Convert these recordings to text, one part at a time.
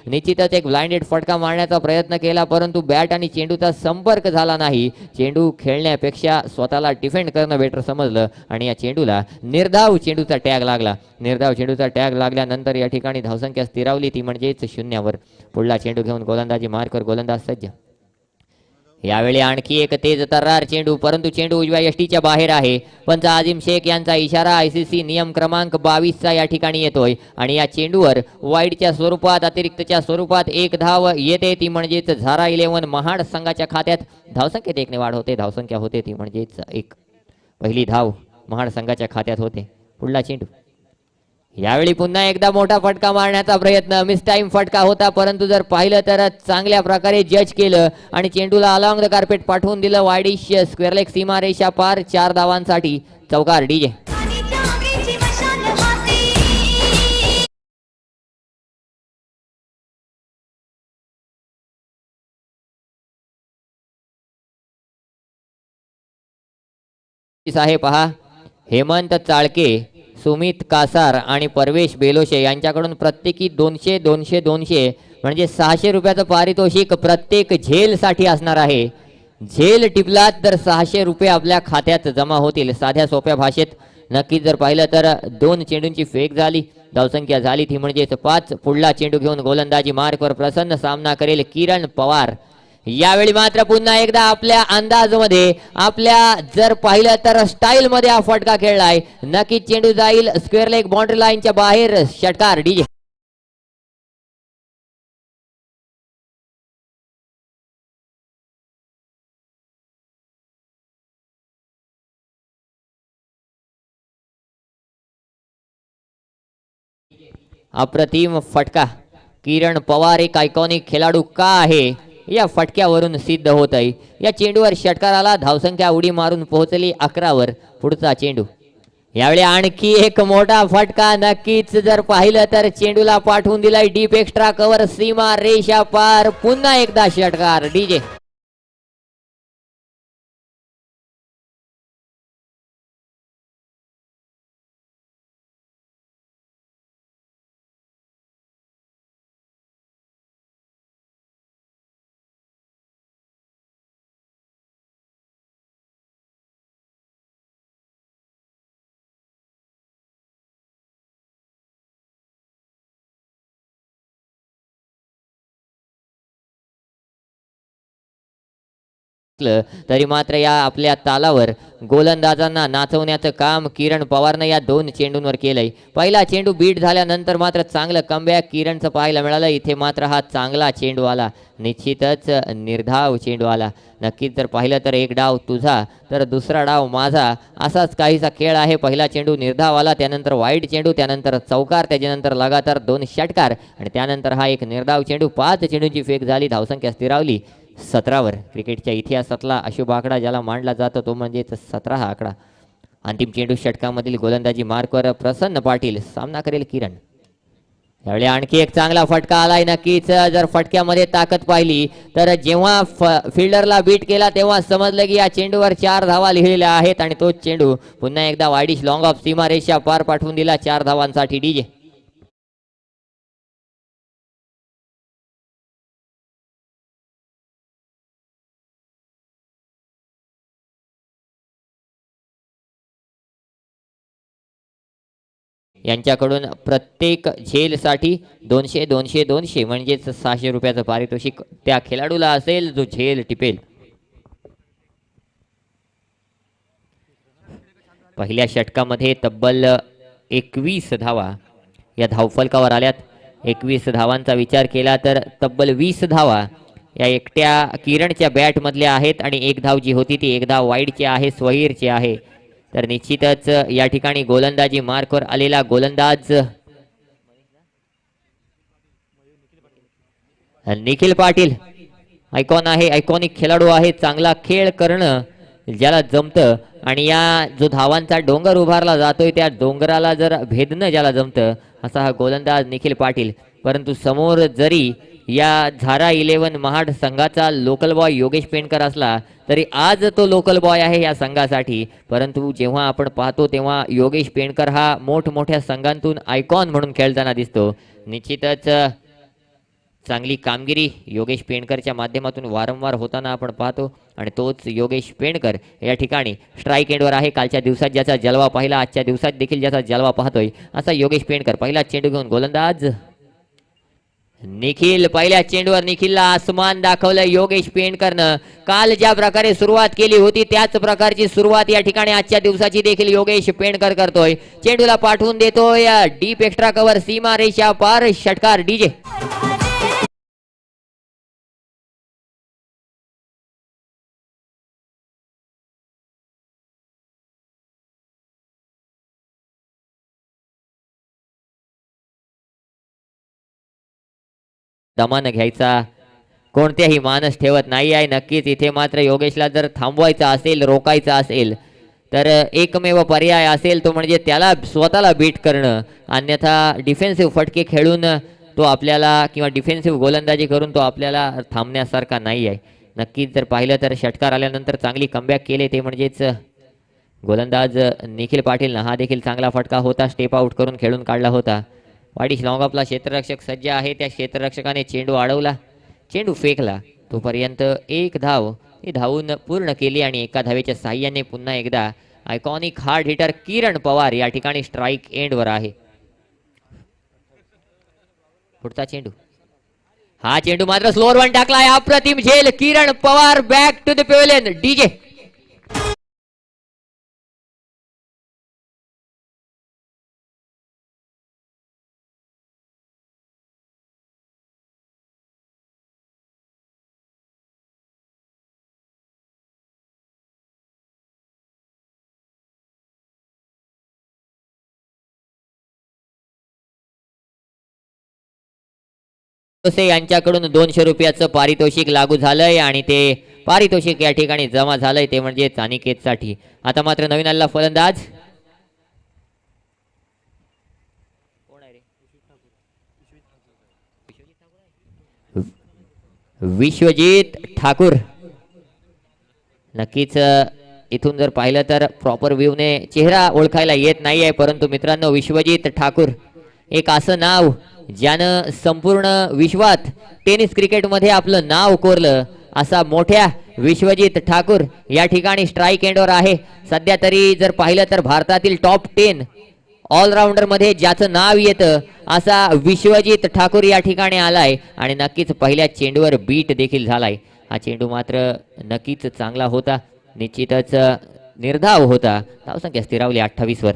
निश्चितच एक ब्लाइंडेड फटका मारण्याचा प्रयत्न केला, परंतु बॅट आणि चेंडूचा संपर्क झाला नाही. चेंडू खेळण्यापेक्षा स्वतःला डिफेंड करणं बेटर समजलं आणि या चेंडूला निर्धाव चेंडूचा टॅग लागला. निर्धाव चेंडूचा टॅग लागल्यानंतर या ठिकाणी धावसंख्या स्थिरावली, ती म्हणजेच 0 पुढला चेंडू घेऊन गोलंदाजी मार्कवर गोलंदाज सज्ज. यावेळी आणखी एक तेज तर्रार चेंडू, परंतु चेंडू उजव्या यष्टीच्या बाहेर आहे. पंच आझिम शेख यांचा इशारा ICC नियम क्रमांक 22चा या ठिकाणी येतोय आणि या चेंडूवर वाईडच्या स्वरूपात अतिरिक्तच्या स्वरूपात एक धाव येते, ती म्हणजेच झारा 11 महाड संघाच्या खात्यात. धावसंख्येत 1 ने वाढ होते, धावसंख्या होते ती म्हणजेच 1. पहिली धाव महाड संघाच्या खात्यात होते. पुढला चेंडू, यावेळी पुन्हा एकदा मोठा फटका मारण्याचा प्रयत्न. मिस टाइम फटका होता, परंतु जर पाहिलं तर चांगल्या प्रकारे जज केलं आणि चेंडूला अलॉंग द कार्पेट पाठवून दिलं. वाईडिश स्क्वेअर लेग सीमारेषा पार. 4 धावांसाठी चौकार. डीजे आहे पहा, हेमंत चाळके, सुमित कासार आणि परवेश बेलोशे यांच्याकडून प्रत्येकी 200 200 200 म्हणजे 600 रुपयाचं पारितोषिक प्रत्येक झेलसाठी असणार आहे. झेल टिपलात तर 600 रुपये आपल्या खात्यात जमा होतील. साध्या सोप्या भाषेत नक्कीच जर पाहिलं तर 2 चेंडूंची फेक झाली, धावसंख्या झाली ती म्हणजेच 5. पुढला चेंडू घेऊन गोलंदाजी मार्कवर प्रसन्न सामना करेल किरण पवार. यावेळी मात्र पुन्हा एकदा आपल्या अंदाजमध्ये, आपल्या जर पाहिलं तर स्टाईल मध्ये हा फटका खेळलाय. नक्कीच चेंडू जाईल स्क्वेअर लेग बाउंड्री लाईनच्या बाहेर. षटकार. डीजे अप्रतिम फटका. किरण पवार एक आयकॉनिक खेळाडू का आहे या फटक्यावरून सिद्ध होत आहे. या चेंडूवर षटकार आला, धावसंख्या उडी मारून पोहोचली 11 पुढचा चेंडू, यावेळी आणखी एक मोठा फटका. नक्कीच जर पाहिलं तर चेंडूला पाठवून दिलाय डीप एक्स्ट्रा कव्हर सीमा रेषा पार. पुन्हा एकदा षटकार. डीजे तरी मात्र या आपल्या तालावर गोलंदाजांना नाचवण्याचं काम किरण पवारनं या 2 चेंडूंवर केलंय. पहिला चेंडू बीट झाल्यानंतर मात्र चांगलं कमबॅक किरणचं पाहायला मिळालं. इथे मात्र हा चांगला चेंडू आला, निश्चितच निर्धाव चेंडू आला. नक्कीच जर पाहिलं तर एक डाव तुझा तर दुसरा डाव माझा, असाच काहीसा खेळ आहे. पहिला चेंडू निर्धाव आला, त्यानंतर वाईड चेंडू, त्यानंतर चौकार, त्याच्यानंतर लगातार 2 षटकार आणि त्यानंतर हा एक निर्धाव चेंडू. 5 चेंडूंची फेक झाली, धावसंख्या स्थिरावली 17 क्रिकेटच्या इतिहासातला अशुभ आकडा ज्याला मांडला जातो तो म्हणजेच 17 हा आकडा. अंतिम चेंडू षटकामधील गोलंदाजी मार्कवर प्रसन्न पाटील. सामना करेल किरण. यावेळी आणखी एक चांगला फटका आलाय. नक्कीच जर फटक्यामध्ये ताकद पाहिली तर जेव्हा फिल्डरला बीट केला तेव्हा समजलं की या चेंडूवर 4 धावा लिहिलेल्या आहेत आणि तोच चेंडू पुन्हा एकदा वाईडिश लॉंग ऑफ सीमारेषा पार पाठवून दिला 4 धावांसाठी. डीजे यांच्याकडून प्रत्येक झेलसाठी 200 200 200 म्हणजेच 600 रुपयाचं पारितोषिक त्या खेळाडूला असेल जो झेल टिपेल. पहिल्या षटकामध्ये तब्बल 21 धावा या धावफलकावर आल्यात. 21 धावांचा विचार केला तर तब्बल 20 धावा या एकट्या किरणच्या बॅट मधल्या आहेत आणि एक धाव जी होती ती एक धाव वाईडची आहे, स्वहीरची आहे. तर निश्चितच या ठिकाणी गोलंदाजी मार्कवर आलेला गोलंदाज निखिल पाटील आयकॉन आहे, आयकॉनिक खेळाडू आहे. चांगला खेळ करणं ज्याला जमतं आणि या जो धावांचा डोंगर उभारला जातोय त्या डोंगराला जर भेदणं ज्याला जमतं असा हा गोलंदाज निखिल पाटील. परंतु समोर जरी या झारा 11 महाड संघाचा लोकल बॉय योगेश पेंडकर असला तरी आज तो लोकल बॉय आहे या संघासाठी. परंतु जेव्हा आपण पाहतो तेव्हा योगेश पेंडकर हा मोठमोठ्या संघांतून आयकॉन म्हणून खेळताना दिसतो. निश्चितच चांगली कामगिरी योगेश पेंडकरच्या माध्यमातून वारंवार होताना आपण पाहतो आणि तोच योगेश पेंडकर या ठिकाणी स्ट्राईक एंडवर आहे. कालच्या दिवसात ज्याचा जलवा पाहिला आजच्या दिवसात देखील ज्याचा जलवा पाहतोय असा योगेश पेंडकर. पहिला चेंडू घेऊन गोलंदाज निखिल. पहिल्या चेंडूवर निखिलला आसमान दाखवलं योगेश पेंडकरनं. काल ज्या प्रकारे सुरुवात केली होती त्याच प्रकारची सुरुवात या ठिकाणी आजच्या दिवसाची देखील योगेश पेंडकर करतोय. चेंडूला पाठवून देतोय डीप एक्स्ट्रा कव्हर सीमा रेषा पार षटकार डीजे. दमानं घ्यायचा कोणत्याही मानस ठेवत नाही आहे. नक्कीच इथे मात्र योगेशला जर थांबवायचं असेल रोकायचं असेल तर एकमेव पर्याय असेल तो म्हणजे त्याला स्वतःला बीट करणं. अन्यथा डिफेन्सिव्ह फटके खेळून तो आपल्याला किंवा डिफेन्सिव्ह गोलंदाजी करून तो आपल्याला थांबण्यासारखा नाही आहे. नक्कीच जर पाहिलं तर षटकार आल्यानंतर चांगली कमबॅक केले ते म्हणजेच गोलंदाज निखिल पाटीलनं. हा देखील चांगला फटका होता. स्टेप आउट करून खेळून काढला होता. वाडीश लॉंगऑफला क्षेत्ररक्षक सज्ज आहे. त्या क्षेत्ररक्षकाने चेंडू अडवला चेंडू फेकला तोपर्यंत एक धाव ही धावून पूर्ण केली आणि एका धावेच्या साह्याने पुन्हा एकदा आयकॉनिक हार्ड हिटर किरण पवार या ठिकाणी स्ट्राईक एंडवर आहे. पुढचा चेंडू हा चेंडू मात्र स्लोअर वन टाकलाय. अप्रतिम झेल Kiran Pawar back to the pavilion DJ. यांच्याकडून 200 रुपयाचं पारितोषिक लागू झालंय आणि ते पारितोषिक या ठिकाणी जमा झालंय ते म्हणजे अनिकेतसाठी. आता मात्र नवीन आलेला फलंदाज विश्वजित ठाकूर. नक्कीच इथून जर पाहिलं तर प्रॉपर व्ह्यूने चेहरा ओळखायला येत नाही आहे परंतु मित्रांनो विश्वजित ठाकूर एक असं नाव ज्यानं संपूर्ण विश्वात टेनिस क्रिकेटमध्ये आपलं नाव कोरलं. असा मोठ्या विश्वजित ठाकूर या ठिकाणी स्ट्राईक एंडवर आहे. सध्या तरी जर पाहिलं तर भारतातील टॉप 10 ऑलराऊंडर मध्ये ज्याचं नाव येतं असा विश्वजित ठाकूर या ठिकाणी आलाय आणि नक्कीच पहिल्या चेंडूवर बीट देखील झालाय. हा चेंडू मात्र नक्कीच चांगला होता. निश्चितच निर्धाव होता. धावसंख्या स्थिरावली 28 वर.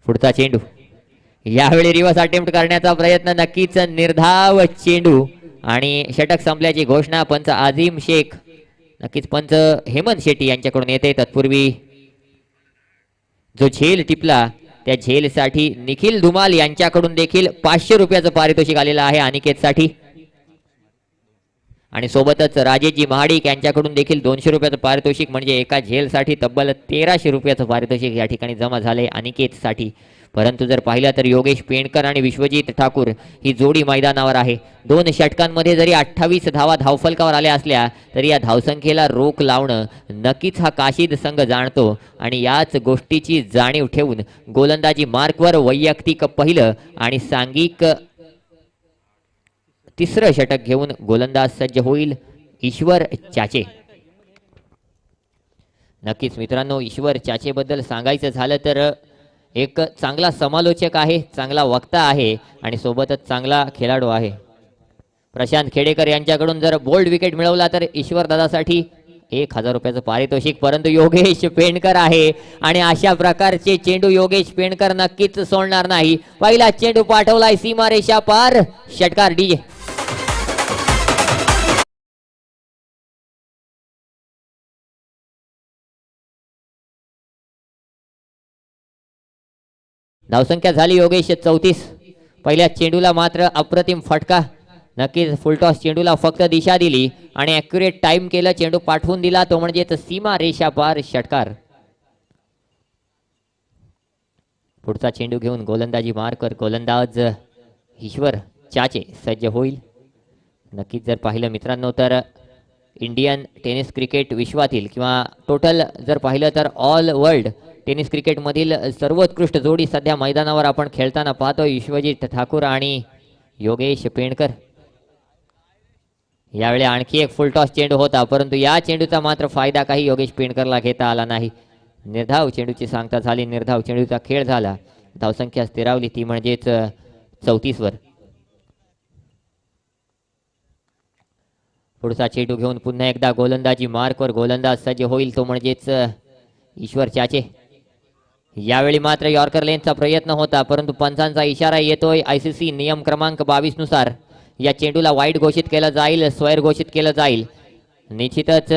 पुढचा चेंडू यावेळी रिव्हर्स अटेम्प्ट करण्याचा प्रयत्न. नक्कीच निर्धाव चेंडू आणि षटक संपल्याची घोषणा पंच आझिम शेख नक्कीच पंच हेमंत शेट्टी यांच्याकडून येते. तत्पूर्वी जो झेल टिपला त्या झेलसाठी निखिल धुमाल यांच्याकडून देखील 500 रुपयाचं पारितोषिक आलेलं आहे अनिकेतसाठी आणि सोबतच राजेशजी महाडिक यांच्याकडून देखील 200 रुपयाचं पारितोषिक म्हणजे एका झेलसाठी तब्बल 1300 रुपयाचं पारितोषिक या ठिकाणी जमा झाले अनिकेतसाठी. परंतु जर पाहिलं तर योगेश पेंडकर आणि विश्वजित ठाकूर ही जोडी मैदानावर आहे. 2 षटकांमध्ये जरी 28 धावा धावफलकावर आल्या असल्या तरी या धावसंख्येला रोख लावणं नक्कीच हा काशीद संघ जाणतो आणि याच गोष्टीची जाणीव ठेवून गोलंदाजी मार्कवर वैयक्तिक पहिलं आणि सांघिक तिसरं षटक घेऊन गोलंदाज सज्ज होईल ईश्वर चाचे. नक्कीच मित्रांनो ईश्वर चाचे बद्दल सांगायचं झालं तर एक चांगला समालोचक आहे, चांगला वक्ता आहे आणि सोबतच चांगला खेळाडू आहे. प्रशांत खेडेकर यांच्याकडून जर बोल्ड विकेट मिळवला तर ईश्वर दादासाठी 1000 रुपयाचं पारितोषिक. परंतु योगेश पेंडकर आहे आणि अशा प्रकारचे चेंडू योगेश पेंडकर नक्कीच सोडणार नाही. पहिला चेंडू पाठवलाय सीमारेषा पार षटकार डीजे. धावसंख्या झाली योगेश 34. पहिल्या चेंडूला मात्र अप्रतिम फटका. नक्कीच फुलटॉस चेंडूला फक्त दिशा दिली आणि ॲक्युरेट टाइम केलं. चेंडू पाठवून दिला तो म्हणजे सीमा रेषा पार षटकार. पुढचा चेंडू घेऊन गोलंदाजी मार्कर गोलंदाज ईश्वर चाचे सज्ज होईल. नक्कीच जर पाहिलं मित्रांनो तर इंडियन टेनिस क्रिकेट विश्वातील किंवा टोटल जर पाहिलं तर ऑल वर्ल्ड टेनिस क्रिकेटमधील सर्वोत्कृष्ट जोडी सध्या मैदानावर आपण खेळताना पाहतोय, विश्वजित ठाकूर आणि योगेश पेंडकर. यावेळी आणखी एक फुलटॉस चेंडू होता, परंतु या चेंडूचा मात्र फायदा काही योगेश पेंडकरला घेता आला नाही. निर्धाव चेंडूची सांगता झाली, निर्धाव चेंडूचा खेळ झाला. धावसंख्या स्थिरावली ती म्हणजेच 34 वर. पुढचा चेंडू घेऊन पुन्हा एकदा गोलंदाजी मार्कवर गोलंदाज सज्ज होईल, तो म्हणजेच ईश्वर चाचे. यावेळी मात्र यॉर्कर लेनचा प्रयत्न होता, परंतु पंचांचा इशारा येतोय. आयसीसी नियम क्रमांक 22 नुसार या चेंडूला वाईड घोषित केलं जाईल, स्वैर घोषित केलं जाईल. निश्चितच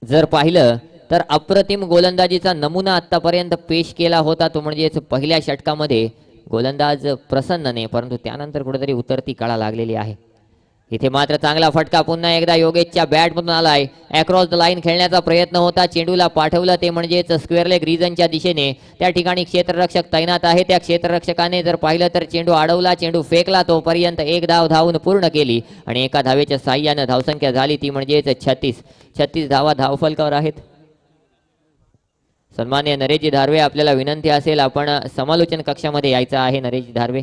जर पाहिलं तर अप्रतिम गोलंदाजीचा नमुना आतापर्यंत पेश केला होता, तो म्हणजेच पहिल्या षटकामध्ये गोलंदाज प्रसन्नने, परंतु त्यानंतर कुठेतरी उतरती कळा लागलेली आहे. इथे मात्र चांगला फटका पुन्हा एकदा योगेशच्या बॅटमधून आलाय. अक्रॉस द लाईन खेळण्याचा प्रयत्न होता, चेंडूला पाठवलं ते म्हणजेच स्क्वेअर लेग रिजनच्या दिशेने. त्या ठिकाणी क्षेत्ररक्षक तैनात आहे, त्या क्षेत्ररक्षकाने जर पाहिलं तर चेंडू अडवला, चेंडू फेकला, तोपर्यंत एक धाव धावून पूर्ण केली आणि एका धावेच्या साह्यानं धावसंख्या झाली ती म्हणजेच 36 धावा धावफलकावर आहेत. सन्मान्य नरेशजी धारवे, आपल्याला विनंती असेल आपण समालोचन कक्षामध्ये यायचं आहे. नरेशजी धारवे.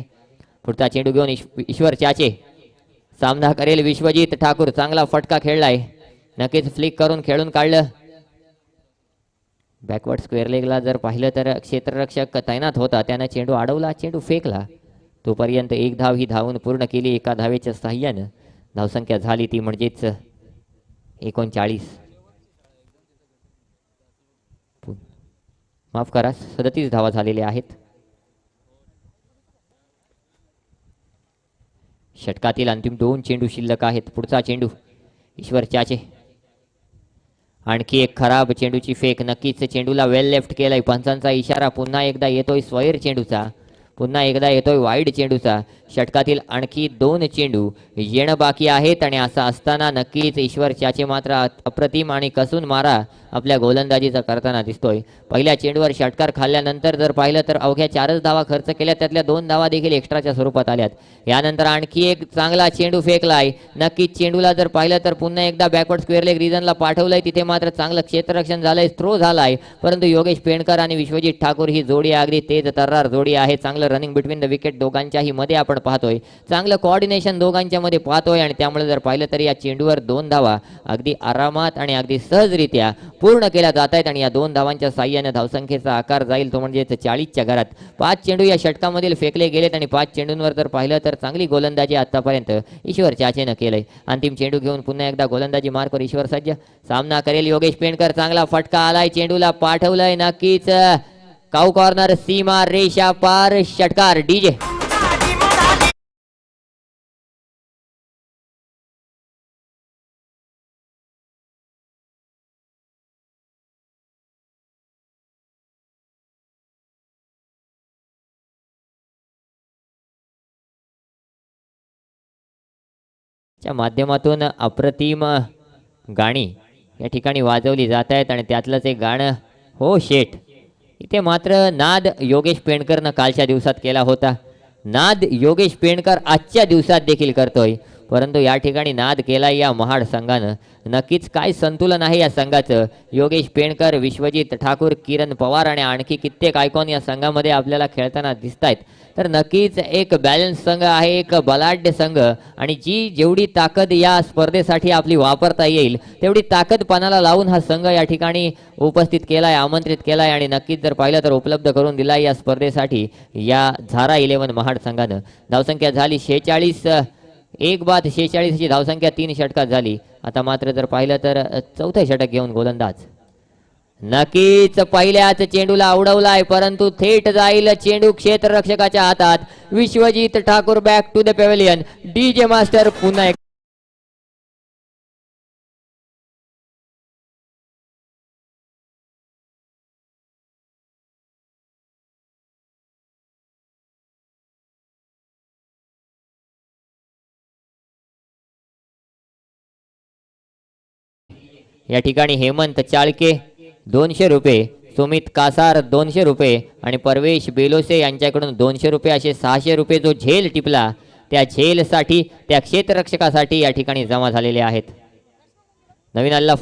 पुढचा चेंडू घेऊन ईश्वर चाचे. सामना करेल विश्वजित ठाकूर. चांगला फटका खेळलाय, नक्कीच फ्लिक करून खेळून काढलं. बॅकवर्ड स्क्वेअर लेगला जर पाहिलं तर क्षेत्ररक्षक तैनात होता, त्यानं चेंडू अडवला, चेंडू फेकला, तोपर्यंत एक धाव ही धावून पूर्ण केली एका धावेच्या साह्यानं. धावसंख्या झाली ती म्हणजेच 39. माफ करा, 37 धावा झालेल्या आहेत. षटकातील अंतिम 2 चेंडू शिल्लक आहेत. पुढचा चेंडू ईश्वर चाचे. आणखी एक खराब चेंडूची फेक. नक्कीच चेंडूला वेल लेफ्ट केलाय. पंचांचा इशारा पुन्हा एकदा येतोय स्वैर चेंडूचा, पुन्हा एकदा येतोय वाईड चेंडूचा. षटकातील आणखी 2 चेंडू येणं बाकी आहेत आणि असं असताना नक्कीच ईश्वर चाचे मात्र अप्रतिम आणि कसून मारा आपल्या गोलंदाजीचा करताना दिसतोय. पहिल्या चेंडूवर षटकार खाल्ल्यानंतर जर पाहिलं तर अवघ्या 4च धावा खर्च केल्या, त्यातल्या 2 धावा देखील एक्स्ट्राच्या स्वरूपात आल्यात. यानंतर आणखी एक चांगला चेंडू फेकलाय. नक्कीच चेंडूला जर पाहिलं तर पुन्हा एकदा बॅकवर्ड स्क्वेअर लेग रिजनला पाठवलंय, तिथे मात्र चांगलं क्षेत्ररक्षण झालंय, थ्रो झालाय, परंतु योगेश पेंडकर आणि विश्वजित ठाकूर ही जोडी अगदी तेज तर्रार जोडी आहे. चांगलं रनिंग बिटवीन द विकेट दोघांच्याही मध्ये आपण पाहतोय, चांगलं कोऑर्डिनेशन दोघांच्या मध्ये पाहतोय आणि त्यामुळे जर पाहिलं तर या चेंडूवर 2 धावा अगदी आरामात आणि अगदी सहजरित्या पूर्ण केल्या जात आहेत आणि या 2 धावांच्या साह्याने धावसंख्येचा आकार जाईल तो म्हणजे 40च्या घरात. 5 चेंडू या षटकामधील फेकले गेलेत आणि 5 चेंडूंवर जर पाहिलं तर चांगली गोलंदाजी आतापर्यंत ईश्वर चाचेनं केलंय. अंतिम चेंडू घेऊन पुन्हा एकदा गोलंदाजी मार्कवर ईश्वर सज्ज. सामना करेल योगेश पेंडकर. चांगला फटका आलाय, चेंडूला पाठवलंय, नक्कीच काऊ कॉर्नर, सीमा रेषा पार, षटकार. डीजे च्या माध्यमातून अप्रतिम गाणी या ठिकाणी वाजवली जात आहेत आणि त्यातलंच एक गाणं हो शेठ. इथे मात्र नाद योगेश पेंडकरनं कालच्या दिवसात केला होता, नाद योगेश पेंडकर आजच्या दिवसात देखील करतोय, परंतु या ठिकाणी नाद केला या महाड संघानं. नक्कीच काय संतुलन आहे या संघाचं. योगेश पेंडकर, विश्वजित ठाकूर, किरण पवार आणि आणखी कित्येक आयकॉन या संघामध्ये आपल्याला खेळताना दिसत आहेत. तर नक्कीच एक बॅलन्स संघ आहे, एक बलाढ्य संघ आणि जी जेवढी ताकद या स्पर्धेसाठी आपली वापरता येईल तेवढी ताकद पणाला लावून हा संघ या ठिकाणी उपस्थित केलाय, आमंत्रित केलाय आणि नक्कीच जर पाहिलं तर उपलब्ध करून दिलाय या स्पर्धेसाठी या झारा 11 महाड संघानं. धावसंख्या झाली 46, एक बाद 46 ची धावसंख्या 3 षटकात झाली. आता मात्र जर पाहिलं तर 4थं षटक घेऊन गोलंदाज. नक्कीच पहिल्याच चेंडूला उडवलाय, परंतु थेट जाईल चेंडू क्षेत्ररक्षकाच्या हातात. Vishwajit Thakur back to the pavilion. DJ master पुन्हा एक या ठिकाणी हेमंत चाळके 200 रुपये, सुमित कासार 200 रुपये आणि परवेश बेलोसे यांच्याकडून 200 रुपये, असे 600 रुपये जो झेल टिपला त्या झेलसाठी त्या क्षेत्ररक्षकासाठी या ठिकाणी जमा झालेले आहेत. नवीन आलेला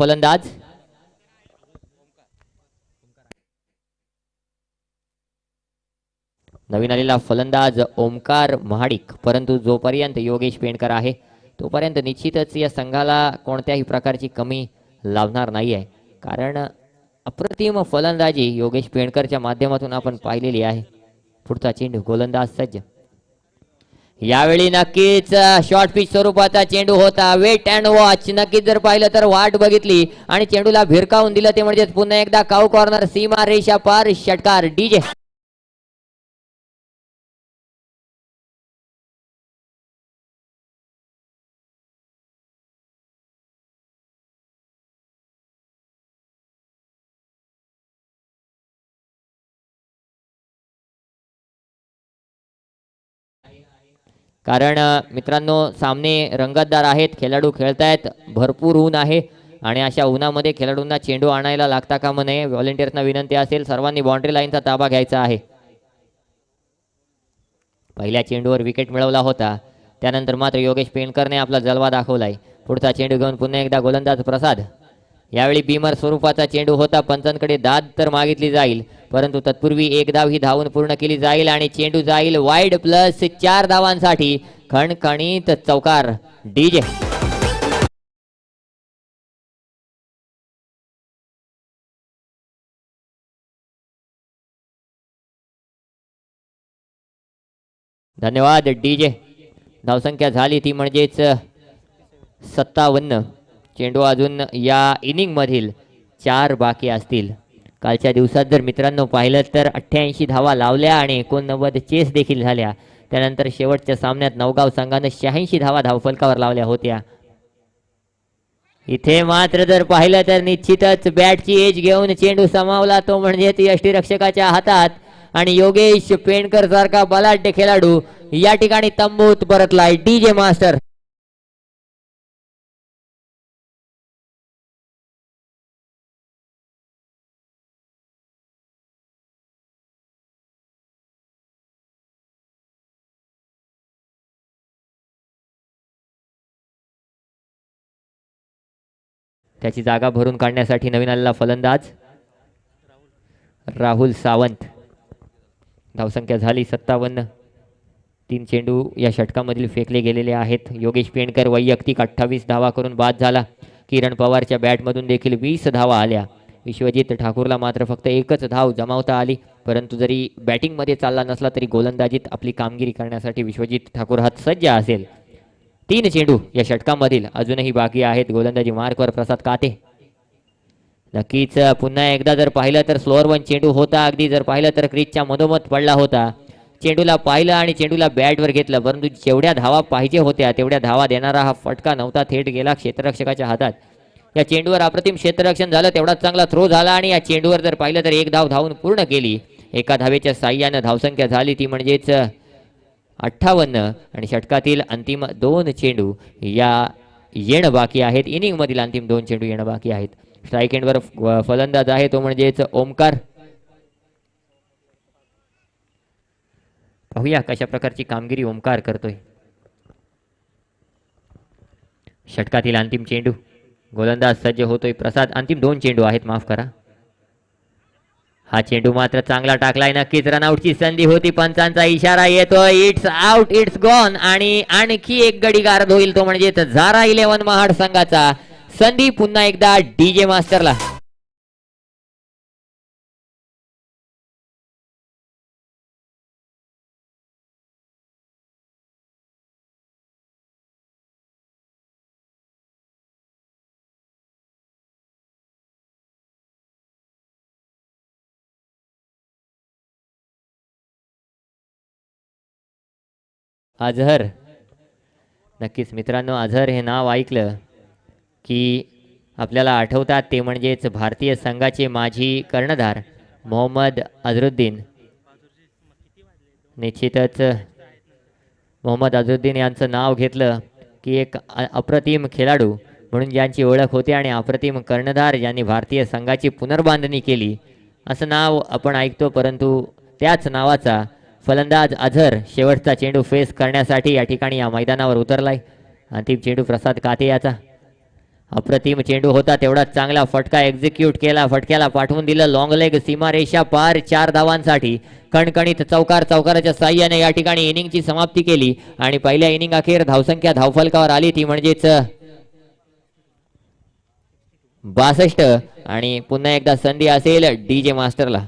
फलंदाज ओमकार महाडिक, परंतु जोपर्यंत योगेश पेंडकर आहे तोपर्यंत निश्चितच या संघाला कोणत्याही प्रकारची कमी लावणार नाही आहे, कारण अप्रतिम फलंदाजी योगेश पेंडकरच्या माध्यमातून आपण पाहिलेली आहे. पुढचा चेंडू गोलंदाज सज्ज. यावेळी नक्कीच शॉर्ट पिच स्वरूपाचा चेंडू होता. वेट अँड वॉच, नक्कीच जर पाहिलं तर वाट बघितली आणि चेंडूला भिरकावून दिलं ते म्हणजे पुन्हा एकदा काऊ कॉर्नर, सीमा रेषा पार, षटकार. डीजे कारण मित्रांनो सामने रंगतदार आहेत, खेळाडू खेळतायत, भरपूर ऊन आहे आणि अशा उन्हामध्ये खेळाडूंना चेंडू आणायला लागता कामा नये. व्हॉलेंटियर्सना विनंती असेल सर्वांनी बाउंड्री लाईनचा ताबा घ्यायचा आहे. पहिल्या चेंडूवर विकेट मिळवला होता, त्यानंतर मात्र योगेश पेंडकरने आपला जलवा दाखवलाय. पुढचा चेंडू घेऊन पुन्हा एकदा गोलंदाज प्रसाद. यावेळी बीमर स्वरूपाचा चेंडू होता, पंचांकडे दाद तर मागितली जाईल, परंतु तत्पूर्वी एक धाव ही धावून पूर्ण केली जाईल आणि चेंडू जाईल वाईड प्लस 4 धावांसाठी. खणखणीत चौकार. डीजे धन्यवाद डीजे. धावसंख्या झाली ती म्हणजेच 57. चेंडू अजून या इनिंग मधील 4 बाकी असतील. कालच्या दिवसात जर मित्रांनो पाहिलं तर 88 धावा लावल्या आणि 89 चेस देखील झाल्या. त्यानंतर शेवटच्या सामन्यात नवगाव संघाने 86 धावा धावफलकावर लावल्या होत्या. इथे मात्र जर पाहिलं तर निश्चितच बॅटची एज घेऊन चेंडू समावला तो म्हणजे यष्टीरक्षकाच्या हातात आणि योगेश पेंडकर सारखा बलाढ्य खेळाडू या ठिकाणी तंबूत परतलाय. डीजे मास्टर त्याची जागा भरून काढण्यासाठी नवीन आलेला फलंदाज राहुल सावंत. धावसंख्या झाली 57. 3 चेंडू या षटकामधील फेकले गेलेले आहेत. योगेश पेंडकर वैयक्तिक 28 धावा करून बाद झाला. किरण पवारच्या बॅटमधून देखील 20 धावा आल्या. विश्वजित ठाकूरला मात्र फक्त एकच धाव जमावता आली, परंतु जरी बॅटिंगमध्ये चालला नसला तरी गोलंदाजीत आपली कामगिरी करण्यासाठी विश्वजित ठाकूर हा सज्ज असेल. 3 चेंडू या षटकामधील अजूनही बाकी आहेत. गोलंदाजी मार्कवर प्रसाद काते. नक्कीच पुन्हा एकदा जर पाहिलं तर स्लोअर 1 चेंडू होता. अगदी जर पाहिलं तर क्रीजच्या मधोमध पडला होता. चेंडूला पाहिलं आणि चेंडूला बॅटवर घेतलं, परंतु जेवढ्या धावा पाहिजे होत्या तेवढ्या धावा देणारा हा फटका नव्हता. थेट गेला क्षेत्ररक्षकाच्या हातात. या चेंडूवर अप्रतिम क्षेत्ररक्षण झालं, तेवढाच चांगला थ्रो झाला आणि या चेंडूवर जर पाहिलं तर 1 धाव धावून पूर्ण केली. एका धावेच्या साह्यानं धावसंख्या झाली ती म्हणजेच 58 आणि षटकातील अंतिम 2 चेंडू या येणं बाकी आहेत. इनिंग मधील अंतिम 2 चेंडू येणं बाकी आहेत. स्ट्राईक एंडवर फलंदाज आहे तो म्हणजेच ओमकार. पाहूया कशा प्रकारची कामगिरी ओमकार करतोय. षटकातील अंतिम चेंडू. गोलंदाज सज्ज होतोय प्रसाद. अंतिम 2 चेंडू आहेत, माफ करा. हा चेंडू मात्र चांगला टाकलाय. नक्कीच रनआउटची संधी होती, पंचांचा इशारा येतोय. इट्स आउट, इट्स गॉन आणि आणखी एक गडी गारद होईल तो म्हणजे झारा 11 महाड संघाचा. संधी पुन्हा एकदा डीजे मास्टरला. अझहर. नक्कीच मित्रांनो, अझहर हे नाव ऐकलं की आपल्याला आठवतात ते म्हणजेच भारतीय संघाचे माजी कर्णधार मोहम्मद अझरुद्दीन. निश्चितच मोहम्मद अझरुद्दीन यांचं नाव घेतलं की एक अप्रतिम खेळाडू म्हणून ज्यांची ओळख होते आणि अप्रतिम कर्णधार ज्यांनी भारतीय संघाची पुनर्बांधणी केली असं नाव आपण ऐकतो, परंतु त्याच नावाचा फलंदाज अझर शेवटचा चेंडू फेस करण्यासाठी या ठिकाणी या मैदानावर उतरलाय. अंतिम चेंडू प्रसाद काते याचा. अप्रतिम चेंडू होता, तेवढा चांगला फटका एक्झिक्यूट केला, फटक्याला पाठवून दिलं लॉंग लेग, सीमारेषा पार 4 धावांसाठी. कणकणीत चौकाराच्या साह्याने या ठिकाणी इनिंगची समाप्ती केली आणि पहिल्या इनिंग अखेर धावसंख्या धावफलकावर आली ती म्हणजेच 62. आणि पुन्हा एकदा संधी असेल डीजे मास्टरला.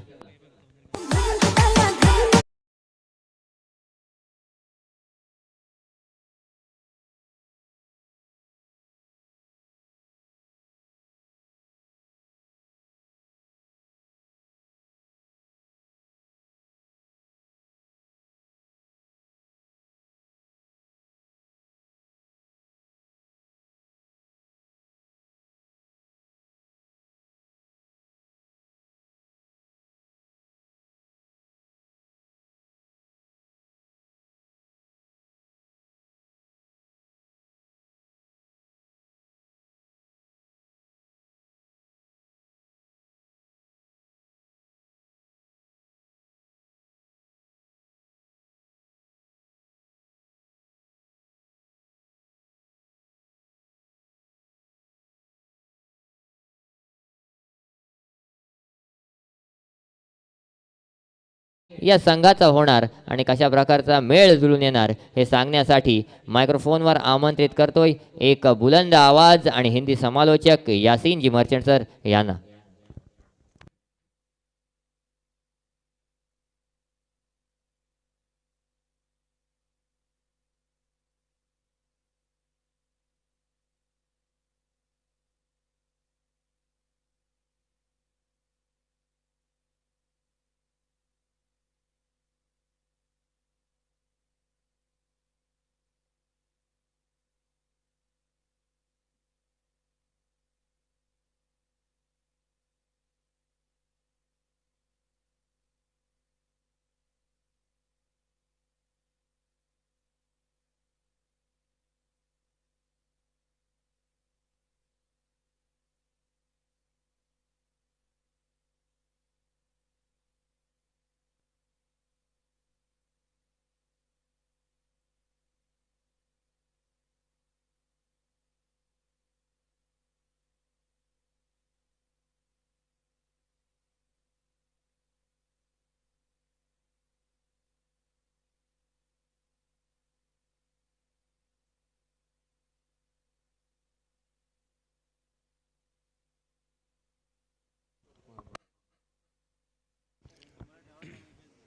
या संघाचा होणार आणि कशा प्रकारचा मेळ जुळून येणार हे सांगण्यासाठी मायक्रोफोनवर आमंत्रित करतोय एक बुलंद आवाज आणि हिंदी समालोचक यासीन जी मर्चंट सर यांना.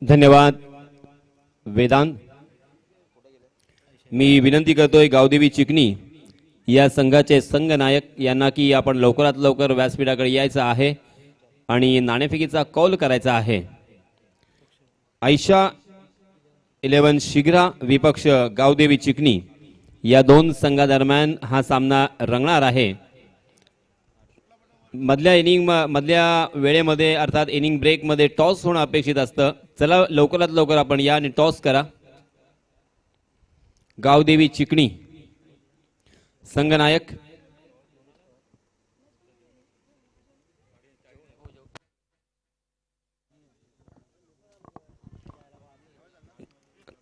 धन्यवाद वेदांत. मी विनंती करतोय गावदेवी चिकणी या संघाचे संघनायक यांना की आपण लवकरात लवकर व्यासपीठाकडे यायचं आहे आणि नाणेफेकीचा कौल करायचा आहे. आयशा 11 शिग्रा विपक्ष गावदेवी चिकणी या दोन संघादरम्यान हा सामना रंगणार आहे. मधल्या वेळेमध्ये अर्थात इनिंग ब्रेकमध्ये टॉस होणं अपेक्षित असतं. चला लवकरात लवकर आपण या आणि टॉस करा. गावदेवी चिकणी संघनायक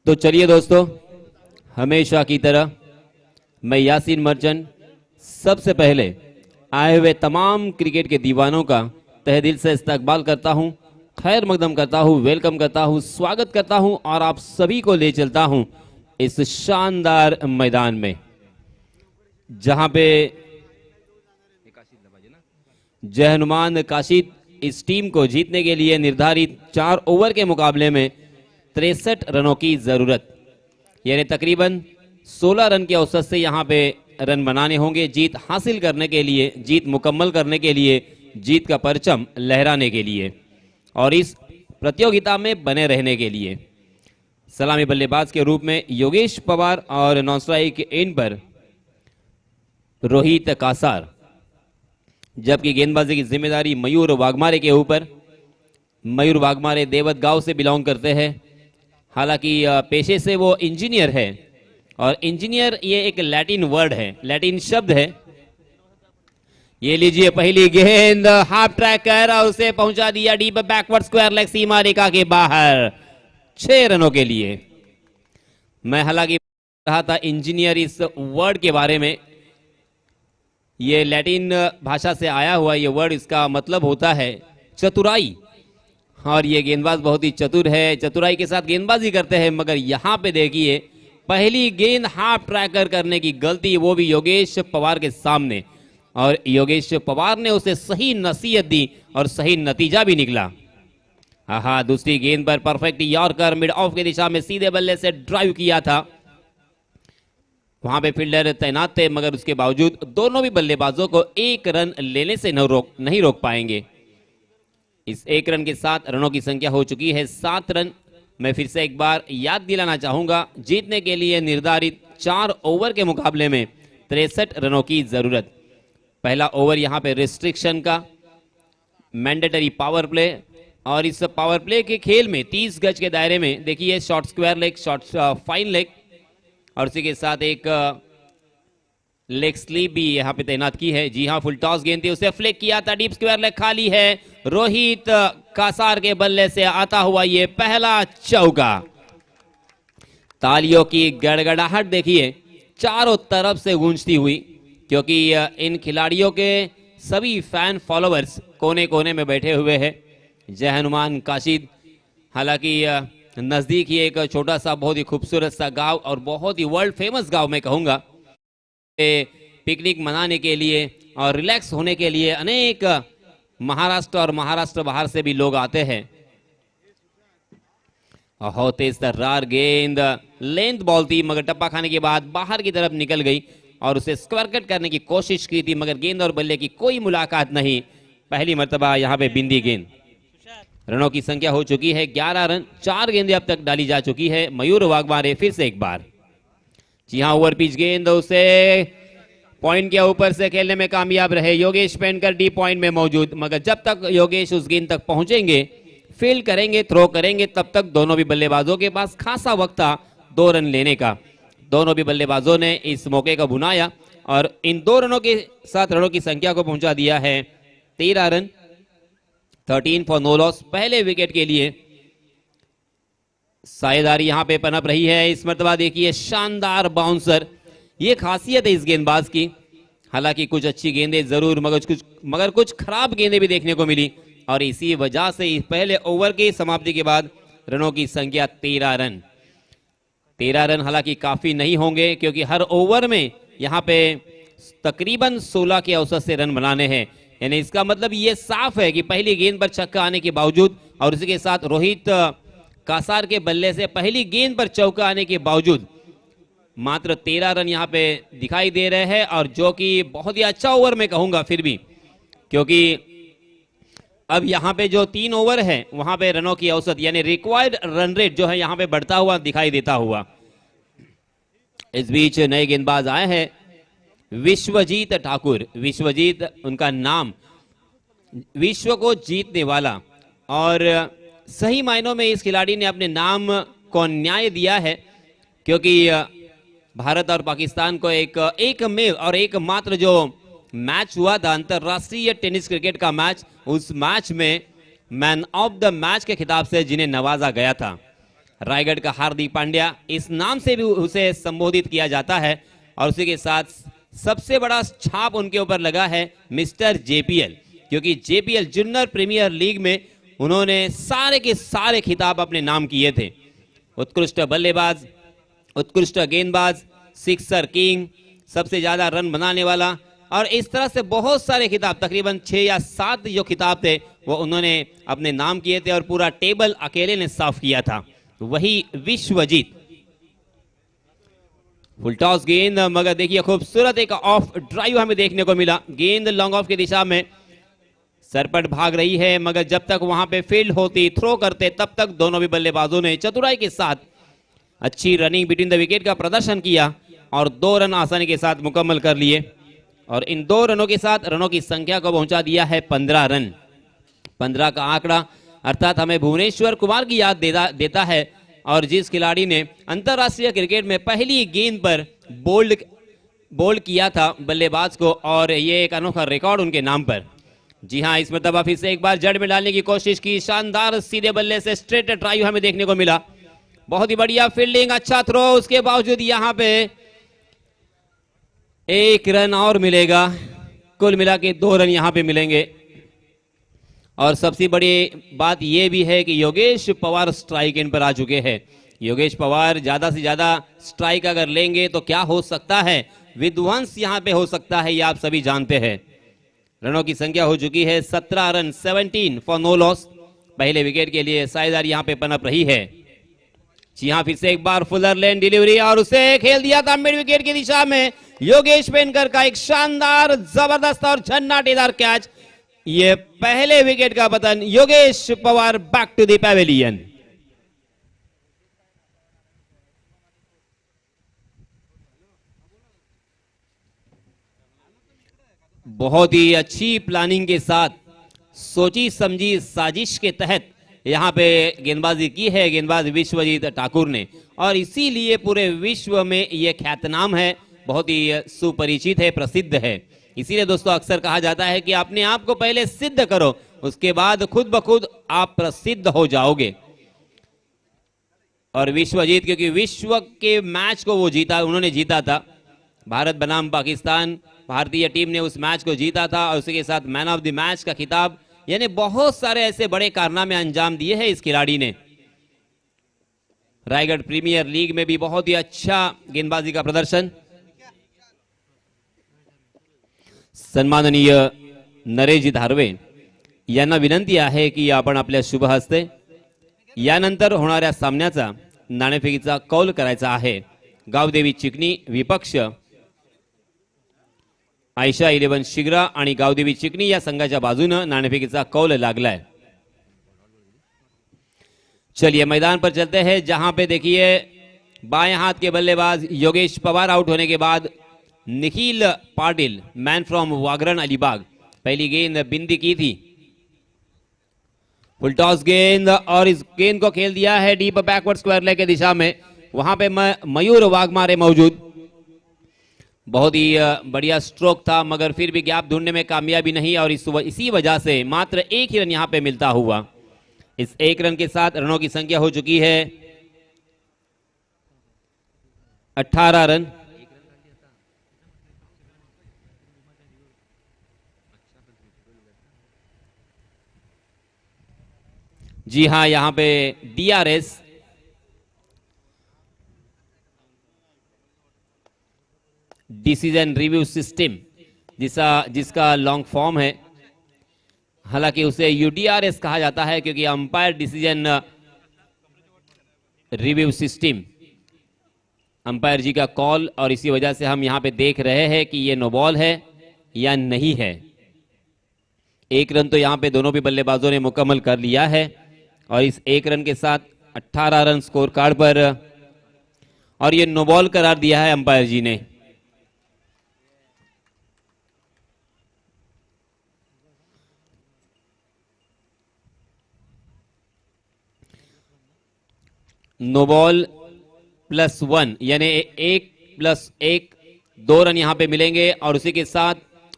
तो चलिए दोस्तों, हमेशा की तरह मैं यासीन मर्चेंट सबसे पहले आए हुए तमाम क्रिकेट के दीवानों का तहे दिल से इस्तकबाल करता हूं, खैर मकदम करता हूं, वेलकम करता हूं, स्वागत करता हूं और आप सभी को ले चलता हूं इस शानदार मैदान में जहां पे जय हनुमान काशिद इस टीम को जीतने के लिए निर्धारित 4 ओवर के मुकाबले में 63 रनों की जरूरत, यानी तकरीबन 16 रन के औसत से यहां पे रन बनाने होंगे जीत हासिल करने के लिए, जीत मुकम्मल करने के लिए, जीत का परचम लहराने के लिए और इस प्रतियोगिता में बने रहने के लिए. सलामी बल्लेबाज के रूप में योगेश पवार और नॉन स्ट्राइक एंड पर रोहित कासार, जबकि गेंदबाजी की जिम्मेदारी मयूर वाघमारे के ऊपर. मयूर वाघमारे देवत गांव से बिलोंग करते हैं, हालांकि पेशे से वो इंजीनियर है और इंजीनियर ये एक लैटिन वर्ड है, लैटिन शब्द है. ये लीजिए पहली गेंद हाफ ट्रैक कर और उसे पहुंचा दिया डीप बैकवर्ड स्क्वायर लेग सीमा रेखा के बाहर. 6 रनों के लिए। मैं हालांकि रहा था इंजीनियर इस वर्ड के बारे में, ये लैटिन भाषा से आया हुआ ये वर्ड, इसका मतलब होता है चतुराई। और ये गेंदबाज बहुत ही चतुर है, चतुराई के साथ गेंदबाजी करते हैं। मगर यहाँ पे देखिए पहली गेंद हाफ ट्रैकर करने की गलती, वो भी योगेश पवार के सामने, और योगेश पवार ने उसे सही नसीहत दी और सही नतीजा भी निकला। हाँ, दूसरी गेंद पर परफेक्ट यॉर्कर मिड ऑफ की दिशा में सीधे बल्ले से ड्राइव किया था। वहां पे फील्डर तैनात थे, मगर उसके बावजूद दोनों भी बल्लेबाजों को 1 रन लेने से नहीं रोक पाएंगे। इस 1 रन के साथ रनों की संख्या हो चुकी है 7 रन। मैं फिर से एक बार याद दिलाना चाहूंगा, जीतने के लिए निर्धारित 4 ओवर के मुकाबले में 63 रनों की जरूरत। पहला ओवर यहाँ पे रिस्ट्रिक्शन का, मैंडेटरी पावर प्ले, और इस पावर प्ले के खेल में 30 गज के दायरे में देखिए short square leg, short fine leg, और इसी के साथ एक लेग स्लीप भी यहाँ पे तैनात की है। जी हाँ, फुल टॉस गेंद थी, उसे फ्लिक किया था, डीप स्क्वायर लेग खाली है। रोहित कासार के बल्ले से आता हुआ ये पहला चौका। तालियों की गड़गड़ाहट देखिए चारों तरफ से गूंजती हुई, क्योंकि इन खिलाड़ियों के सभी फैन फॉलोअर्स कोने कोने में बैठे हुए हैं। जय हनुमान काशिद, हालांकि नजदीक ही एक छोटा सा बहुत ही खूबसूरत सा गांव, और बहुत ही वर्ल्ड फेमस गांव मैं कहूंगा, पिकनिक मनाने के लिए और रिलैक्स होने के लिए अनेक महाराष्ट्र और महाराष्ट्र बाहर से भी लोग आते हैं। बहुत तेज तर्रार गेंद, लेंथ बॉल थी, मगर टप्पा खाने के बाद बाहर की तरफ निकल गई, और उसे स्क्वायर कट करने की कोशिश की थी, मगर गेंद और बल्ले की कोई मुलाकात नहीं। पहली मर्तबा यहाँ पे बिंदी गेंद। रनों की संख्या हो चुकी है 11 रन। 4 गेंदें अब तक डाली जा चुकी है। मयूर वाघमारे फिर से एक बार, जी हाँ, ओवर पिच गेंद, उसे पॉइंट के ऊपर से खेलने में कामयाब रहे योगेश पेनकर, डी पॉइंट में मौजूद। मगर जब तक योगेश उस गेंद तक पहुंचेंगे, फील्ड करेंगे, थ्रो करेंगे, तब तक दोनों भी बल्लेबाजों के पास खासा वक्त था 2 रन लेने का। दोनों भी बल्लेबाजों ने इस मौके का भुनाया, और इन 2 रनों के साथ रनों की संख्या को पहुंचा दिया है 13 रन। 13 for no loss. पहले विकेट के लिए साझेदारी यहां पे पनप रही है। इस मर्तबा देखिए शानदार बाउंसर, ये खासियत है इस गेंदबाज की। हालांकि कुछ अच्छी गेंदें जरूर, मगर कुछ खराब गेंदें भी देखने को मिली, और इसी वजह से इस पहले ओवर की समाप्ति के बाद रनों की संख्या 13 रन। 13 रन हालांकि काफी नहीं होंगे, क्योंकि हर ओवर में यहाँ पे तकरीबन 16 के औसत से रन बनाने हैं। यानी इसका मतलब ये साफ है कि पहली गेंद पर छक्का आने के बावजूद, और इसी के साथ रोहित कासार के बल्ले से पहली गेंद पर चौका आने के बावजूद मात्र 13 रन यहाँ पे दिखाई दे रहे हैं, और जो कि बहुत ही अच्छा ओवर मैं कहूंगा फिर भी, क्योंकि अब यहाँ पे जो 3 ओवर है वहां पे रनों की औसत यानी रिक्वायर्ड रन रेट जो है यहाँ पे बढ़ता हुआ दिखाई देता हुआ। इस बीच नए गेंदबाज आए हैं, विश्वजीत ठाकुर। विश्वजीत उनका नाम, विश्व को जीतने वाला, और सही मायनों में इस खिलाड़ी ने अपने नाम को न्याय दिया है, क्योंकि भारत और पाकिस्तान को एकमेव और एकमात्र जो मैच हुआ था अंतरराष्ट्रीय टेनिस क्रिकेट का मैच, उस मैच में मैन ऑफ द मैच के खिताब से जिन्हें नवाजा गया था, रायगढ़ का हार्दिक पांड्या, इस नाम से भी उसे संबोधित किया जाता है। और उसी के साथ सबसे बड़ा छाप उनके ऊपर लगा है मिस्टर जेपीएल, क्योंकि जेपीएल जूनियर प्रीमियर लीग में उन्होंने सारे के सारे खिताब अपने नाम किए थे। उत्कृष्ट बल्लेबाज, उत्कृष्ट गेंदबाज, सिक्सर किंग, सबसे ज्यादा रन बनाने वाला, और इस तरह से बहुत सारे खिताब, तकरीबन 6 या 7 जो खिताब थे वो उन्होंने अपने नाम किए थे, और पूरा टेबल अकेले ने साफ किया था, वही विश्वजीत। फुल टॉस गेंद, मगर देखिए खूबसूरत एक ऑफ ड्राइव हमें देखने को मिला। गेंद लॉन्ग ऑफ की दिशा में सरपट भाग रही है, मगर जब तक वहां पे फील्ड होती, थ्रो करते, तब तक दोनों भी बल्लेबाजों ने चतुराई के साथ अच्छी रनिंग बिटवीन द विकेट का प्रदर्शन किया, और 2 रन आसानी के साथ मुकम्मल कर लिए, और इन 2 रनों के साथ रनों की संख्या को पहुंचा दिया है 15 रन। 15 का आंकड़ा अर्थात हमें भुवनेश्वर कुमार की याद देता है, और जिस खिलाड़ी ने अंतरराष्ट्रीय क्रिकेट में पहली गेंद पर बोल्ड किया था बल्लेबाज को, और ये एक अनोखा रिकॉर्ड उनके नाम पर। जी हां, इस मरतबा फिर से एक बार जड़ में डालने की कोशिश की, शानदार सीधे बल्ले से स्ट्रेट ड्राइव हमें देखने को मिला, बहुत ही बढ़िया फील्डिंग, अच्छा थ्रो, उसके बावजूद यहां पे 1 रन और मिलेगा। कुल मिला के 2 रन यहां पे मिलेंगे। और सबसे बड़ी बात यह भी है कि योगेश पवार स्ट्राइक इन पर आ चुके हैं। योगेश पवार ज्यादा से ज्यादा स्ट्राइक अगर लेंगे तो क्या हो सकता है, विध्वंस यहां पे हो सकता है, ये आप सभी जानते हैं। रनों की संख्या हो चुकी है 17 रन, 17 फॉर नो लॉस। पहले विकेट के लिए साझेदारी यहां पे पनप रही है। जी हां, फिर से एक बार फुलर लेन डिलीवरी और उसे खेल दिया था मिड विकेट की दिशा में। योगेश पेनकर का एक शानदार, जबरदस्त और झन्नाटेदार कैच। ये पहले विकेट का पतन। Yogesh Pawar back to the pavilion. बहुत ही अच्छी प्लानिंग के साथ, सोची समझी साजिश के तहत यहां पे गेंदबाजी की है गेंदबाज विश्वजीत ठाकुर ने, और इसीलिए पूरे विश्व में यह ख्यातनाम है, बहुत ही सुपरिचित है, प्रसिद्ध है। इसीलिए दोस्तों अक्सर कहा जाता है कि अपने आप को पहले सिद्ध करो, उसके बाद खुद ब खुद आप प्रसिद्ध हो जाओगे। और विश्वजीत, क्योंकि विश्व के मैच को वो जीता, उन्होंने जीता था। भारत बनाम पाकिस्तान, भारतीय टीम ने उस मैच को जीता था और उसके साथ मैन ऑफ द मैच का खिताब, यानी बहुत सारे ऐसे बड़े कारनामे अंजाम दिए हैं इस खिलाड़ी ने। रायगढ़ प्रीमियर लीग में भी बहुत ही अच्छा गेंदबाजी का प्रदर्शन। सन्माननीय नरेशजी धारवे यांना विनंती आहे की आपण आपल्या शुभ हस्ते यानंतर होणाऱ्या सामन्याचा नाणेफेकीचा कौल करायचा आहे। गावदेवी चिकनी विपक्ष आयशा 11 शिग्रा आणि गावदेवी चिकनी या संघाच्या बाजूने नाणेफेकीचा कौल लागलाय। चलिए मैदान पर चलते हैं, जहां पे देखिए बाएं हाथ के बल्लेबाज योगेश पवार आउट होने के बाद निखिल पाटिल, मैन फ्रॉम वागरन अलीबाग, पहली गेंद बिंदी की थी। फुल टॉस गेंद और इस गेंद को खेल दिया है डीप बैकवर्ड स्क्वायर लेग की दिशा में। वहां पे मयूर वाघमारे मौजूद। बहुत ही बढ़िया स्ट्रोक था, मगर फिर भी गैप ढूंढने में कामयाबी नहीं, और इसी वजह से मात्र 1 ही रन यहां पे मिलता हुआ। इस 1 रन के साथ रनों की संख्या हो चुकी है 18 रन। जी हां, यहां पे DRS डिसीजन रिव्यू सिस्टम जिसका लॉन्ग फॉर्म है, हालांकि उसे UDRS कहा जाता है क्योंकि umpire decision review system, umpire जी का कॉल, और इसी वजह से हम यहां पे देख रहे हैं कि ये नो बॉल है या नहीं है। 1 रन तो यहां पे दोनों भी बल्लेबाजों ने मुकम्मल कर लिया है, और इस 1 रन के साथ 18 रन स्कोर कार्ड पर, और ये नो बॉल करार दिया है अंपायर जी ने। नो बॉल +1 यानी 1+1 2 रन यहां पे मिलेंगे, और उसी के साथ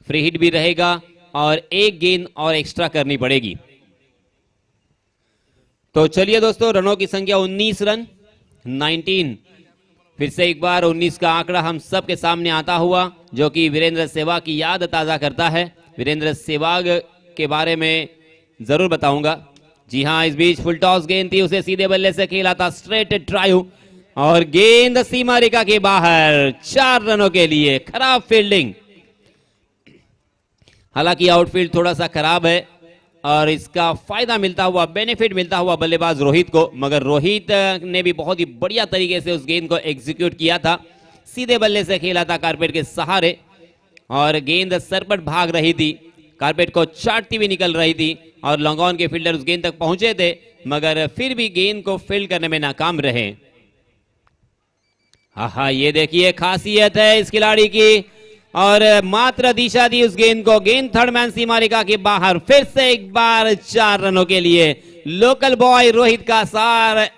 फ्री हिट भी रहेगा और 1 गेंद और एक्स्ट्रा करनी पड़ेगी। तो चलिए दोस्तों, रनों की संख्या 19 रन, 19। फिर से एक बार 19 का आंकड़ा हम सब के सामने आता हुआ, जो कि वीरेंद्र सहवाग की याद ताजा करता है। वीरेंद्र सहवाग के बारे में जरूर बताऊंगा। जी हां, इस बीच फुल टॉस गेंद थी, उसे सीधे बल्ले से खेला था स्ट्रेट ड्राइव, और गेंद सीमा रेखा के बाहर 4 रनों के लिए। खराब फील्डिंग, हालांकि आउटफील्ड थोड़ा सा खराब है और इसका फायदा मिलता हुआ, बेनिफिट मिलता हुआ बल्लेबाज रोहित को, मगर रोहित ने भी बहुत ही बढ़िया तरीके से उस गेंद को एग्जीक्यूट किया था। सीधे बल्ले से खेला था कारपेट के सहारे, और गेंद सरपट भाग रही थी, कारपेट को चाटती हुई निकल रही थी, और लॉन्ग ऑन के फील्डर उस गेंद तक पहुंचे थे, मगर फिर भी गेंद को फील्ड करने में नाकाम रहे। हाँ, ये देखिए खासियत है इस खिलाड़ी की, और मात्र दिशा दी उस गेंद को। गेंद थर्ड मैन सीमा रेखा के बाहर। फिर से एक बार 4 रनों के लिए। लोकल बॉय रोहित का सार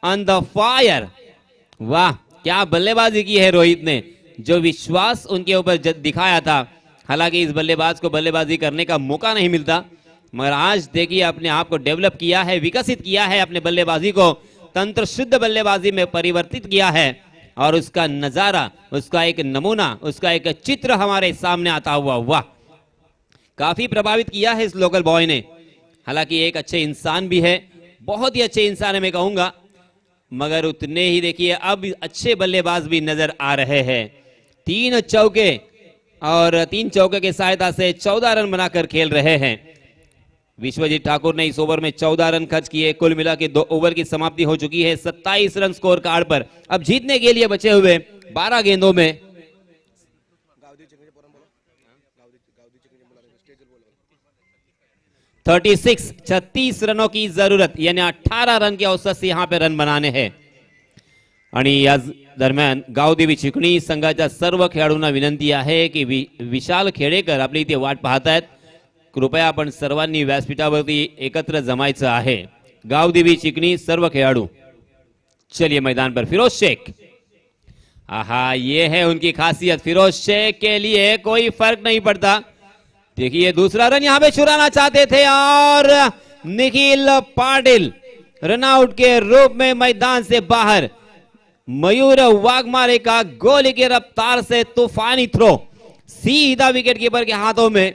ऑन द फायर। वाह, क्या बल्लेबाजी की है रोहित ने, जो विश्वास उनके ऊपर दिखाया था। हालांकि इस बल्लेबाज को बल्लेबाजी करने का मौका नहीं मिलता, मगर आज देखिए अपने आप को डेवलप किया है, विकसित किया है अपने बल्लेबाजी को, तंत्र शुद्ध बल्लेबाजी में परिवर्तित किया है और उसका नजारा, उसका एक नमूना, उसका एक चित्र हमारे सामने आता हुआ, वाह, काफी प्रभावित किया है इस लोकल बॉय ने। हालांकि एक अच्छे इंसान भी है, बहुत ही अच्छे इंसान है मैं कहूंगा, मगर उतने ही देखिए अब अच्छे बल्लेबाज भी नजर आ रहे हैं। 3 चौके और 3 चौके की सहायता से 14 रन बनाकर खेल रहे हैं। विश्वजीत ठाकुर ने इस ओवर में 14 रन खर्च किए। कुल मिला के 2 ओवर की समाप्ति हो चुकी है 27 रन स्कोर कार्ड पर। अब जीतने के लिए बचे हुए 12 गेंदों में 36 रनों की जरूरत, यानी 18 रन के औसत से यहां पे रन बनाने हैं। आणि या दरम्यान गावदेवी चिकणी संघाच्या सर्व खेळाडूंना विनंती आहे की विशाल खेडेकर आपली इथे वाट पाहतायत, कृपया आपण सर्वांनी व्यासपीठावरती एकत्र जमायचं आहे। गावदेवी चिकणी सर्व खेळाडू, चलिए मैदान पर। फिरोज शेख, आहा, ये है उनकी खासियत। फिरोज शेख के लिए कोई फर्क नहीं पड़ता। देखिए दूसरा रन यहां पे चुराना चाहते थे और निखिल पाटिल रनआउट के रूप में मैदान से बाहर। मयूर वाघमारे का गोली की रफ्तार से तूफानी थ्रो सीधा विकेट कीपर के हाथों में।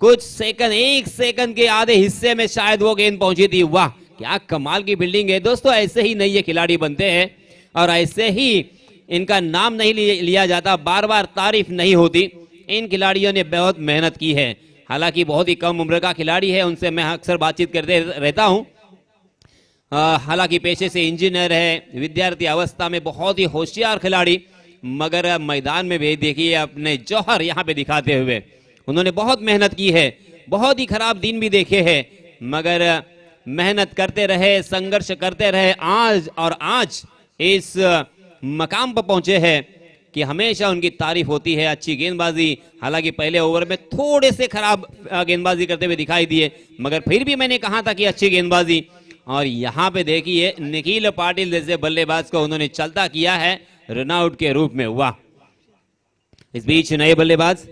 कुछ सेकंड, 1 सेकंड के आधे हिस्से में शायद वो गेंद पहुंची थी। वाह, क्या कमाल की बिल्डिंग है दोस्तों। ऐसे ही नहीं ये खिलाड़ी बनते हैं और ऐसे ही इनका नाम नहीं लिया जाता, बार बार तारीफ नहीं होती। इन खिलाड़ियों ने बहुत मेहनत की है। हालांकि बहुत ही कम उम्र का खिलाड़ी है, उनसे मैं अक्सर बातचीत करते रहता हूं। हालांकि पेशे से इंजीनियर है, विद्यार्थी अवस्था में बहुत ही होशियार खिलाड़ी, मगर मैदान में भी देखिए अपने जौहर यहां पे दिखाते हुए। उन्होंने बहुत मेहनत की है, बहुत ही खराब दिन भी देखे हैं, मगर मेहनत करते रहे, संघर्ष करते रहे, आज इस मकाम पर पहुंचे हैं कि हमेशा उनकी तारीफ होती है। अच्छी गेंदबाजी, हालांकि पहले ओवर में थोड़े से खराब गेंदबाजी करते हुए दिखाई दिए, मगर फिर भी मैंने कहा था कि अच्छी गेंदबाजी। और यहां पे देखिए निखिल पाटिल जैसे बल्लेबाज को उन्होंने चलता किया है रनआउट के रूप में। वाह, इस बीच नए बल्लेबाज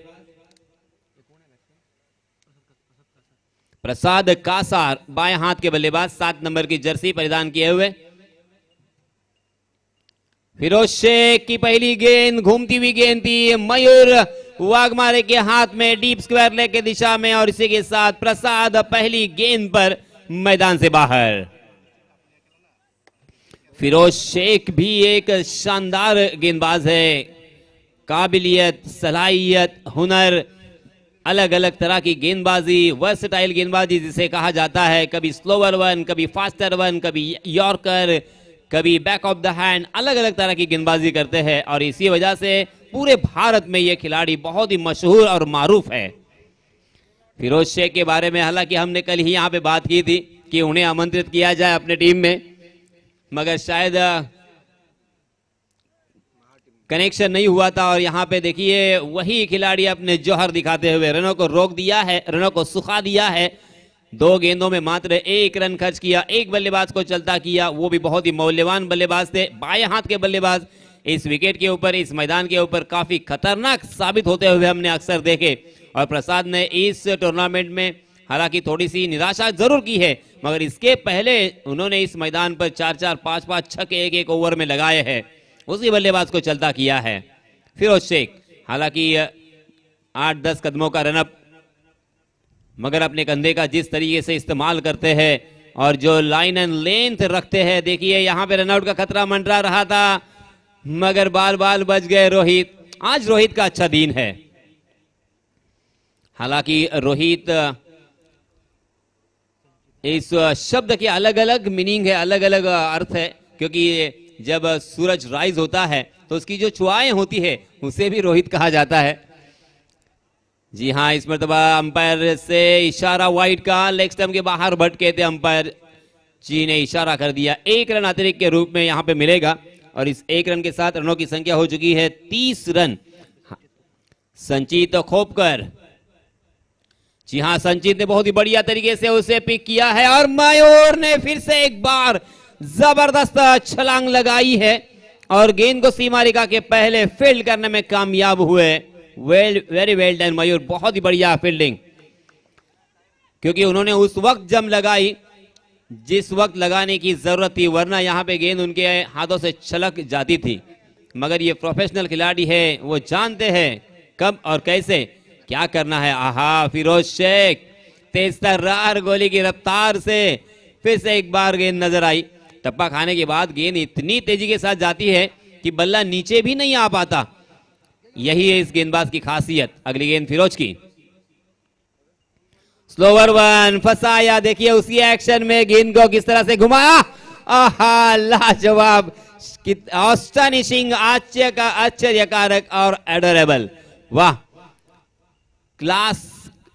प्रसाद कासार, बाएं हाथ के बल्लेबाज, 7 नंबर की जर्सी परिधान किए हुए। फिरोज शेख की पहली गेंद घूमती हुई गेंद थी, मयूर वाघमारे के हाथ में डीप स्क्वायर लेग की दिशा में, और इसी के साथ प्रसाद पहली गेंद पर मैदान से बाहर। फिरोज शेख भी एक शानदार गेंदबाज है, काबिलियत, सलाहियत, हुनर, अलग अलग तरह की गेंदबाजी, वर्सटाइल गेंदबाजी जिसे कहा जाता है। कभी स्लोअर वन, कभी फास्टर वन, कभी यॉर्कर, कभी बैक ऑफ द हैंड, अलग अलग तरह की गेंदबाजी करते हैं और इसी वजह से पूरे भारत में यह खिलाड़ी बहुत ही मशहूर और मारूफ है। फिरोज शेख के बारे में हालांकि हमने कल ही यहां पे बात की थी कि उन्हें आमंत्रित किया जाए अपने टीम में, मगर शायद कनेक्शन नहीं हुआ था। और यहां पे देखिए वही खिलाड़ी अपने जौहर दिखाते हुए रनों को रोक दिया है, रनों को सुखा दिया है। 2 गेंदों में मात्र 1 रन खर्च किया, 1 बल्लेबाज को चलता किया, वो भी बहुत ही मौल्यवान बल्लेबाज थे। बाएं हाथ के बल्लेबाज इस विकेट के ऊपर, इस मैदान के ऊपर काफी खतरनाक साबित होते हुए हमने अक्सर देखे। और प्रसाद ने इस टूर्नामेंट में हालांकि थोड़ी सी निराशा जरूर की है, मगर इसके पहले उन्होंने इस मैदान पर 4-4, 5-5 छक्के 1-1 ओवर में लगाए हैं, उसी बल्लेबाज को चलता किया है। फिरोज शेख हालांकि 8-10 कदमों का रनअप, मगर अपने कंधे का जिस तरीके से इस्तेमाल करते हैं और जो लाइन एंड लेंथ रखते हैं, देखिए यहां पे रनआउट का खतरा मंडरा रहा था, मगर बाल बाल बच गए रोहित। आज रोहित का अच्छा दिन है। हालांकि रोहित, इस शब्द के अलग अलग मीनिंग है, अलग अलग अर्थ है, क्योंकि जब सूरज राइज होता है तो उसकी जो छुआएं होती है उसे भी रोहित कहा जाता है। जी हां, इस मरतबा अंपायर से इशारा वाइड का, लेग स्टंप के बाहर भटके थे अंपायर जी ने इशारा कर दिया। 1 रन अतिरिक्त के रूप में यहां पे मिलेगा और इस 1 रन के साथ रनों की संख्या हो चुकी है 30 रन। संचित खोपकर, जी हां, संचित ने बहुत ही बढ़िया तरीके से उसे पिक किया है और मयूर ने फिर से एक बार जबरदस्त छलांग लगाई है और गेंद को सीमा रेखा के पहले फील्ड करने में कामयाब हुए। वेरी वेल डन मयूर, बहुत ही बढ़िया फील्डिंग, क्योंकि उन्होंने उस वक्त जम लगाई जिस वक्त लगाने की जरूरत थी, वरना यहाँ पे गेंद उनके हाथों से छलक जाती थी। मगर ये प्रोफेशनल खिलाड़ी है, वो जानते हैं कब और कैसे क्या करना है। आहा, फिरोज शेख तेज तर्रार गोली की रफ्तार से फिर से एक बार गेंद नजर आई। टप्पा खाने के बाद गेंद इतनी तेजी के साथ जाती है कि बल्ला नीचे भी नहीं आ पाता। यही है इस गेंदबाज की खासियत। अगली गेंद फिरोज की, स्लोवर वन फंसाया। देखिए उसी एक्शन में गेंद को किस तरह से घुमाया। आहा, लाजवाब, ऑस्टनिशिंग, आश्चर्यकारक और एडोरेबल। वाह, क्लास।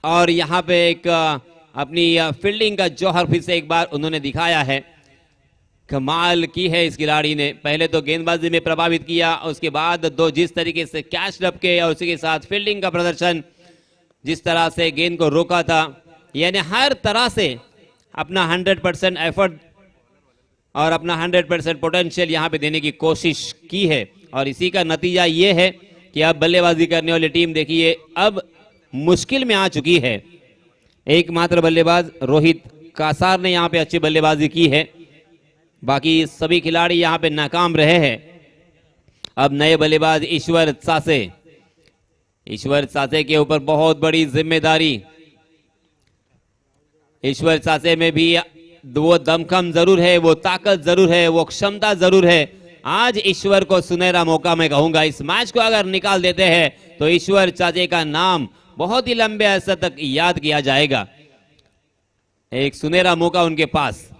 और यहां पे एक अपनी फील्डिंग का जौहर फिर से एक बार उन्होंने दिखाया है। कमाल की है इस खिलाड़ी ने। पहले तो गेंदबाजी में प्रभावित किया, उसके बाद दो जिस तरीके से कैच लपके और उसी के साथ फील्डिंग का प्रदर्शन, जिस तरह से गेंद को रोका था, यानी हर तरह से अपना 100% एफर्ट और अपना 100% पोटेंशियल यहां पे देने की कोशिश की है। और इसी का नतीजा ये है कि अब बल्लेबाजी करने वाली टीम देखिए अब मुश्किल में आ चुकी है। एकमात्र बल्लेबाज रोहित कासार ने यहां पे अच्छी बल्लेबाजी की है, बाकी सभी खिलाड़ी यहां पे नाकाम रहे हैं। अब नए बल्लेबाज ईश्वर सासे, ईश्वर सासे के ऊपर बहुत बड़ी जिम्मेदारी। ईश्वर सासे में भी वो दमखम जरूर है, वो ताकत जरूर है, वो क्षमता जरूर है। आज ईश्वर को सुनहरा मौका मैं कहूंगा। इस मैच को अगर निकाल देते हैं तो ईश्वर सासे का नाम बहुत ही लंबे अरसे तक याद किया जाएगा। एक सुनहरा मौका उनके पास।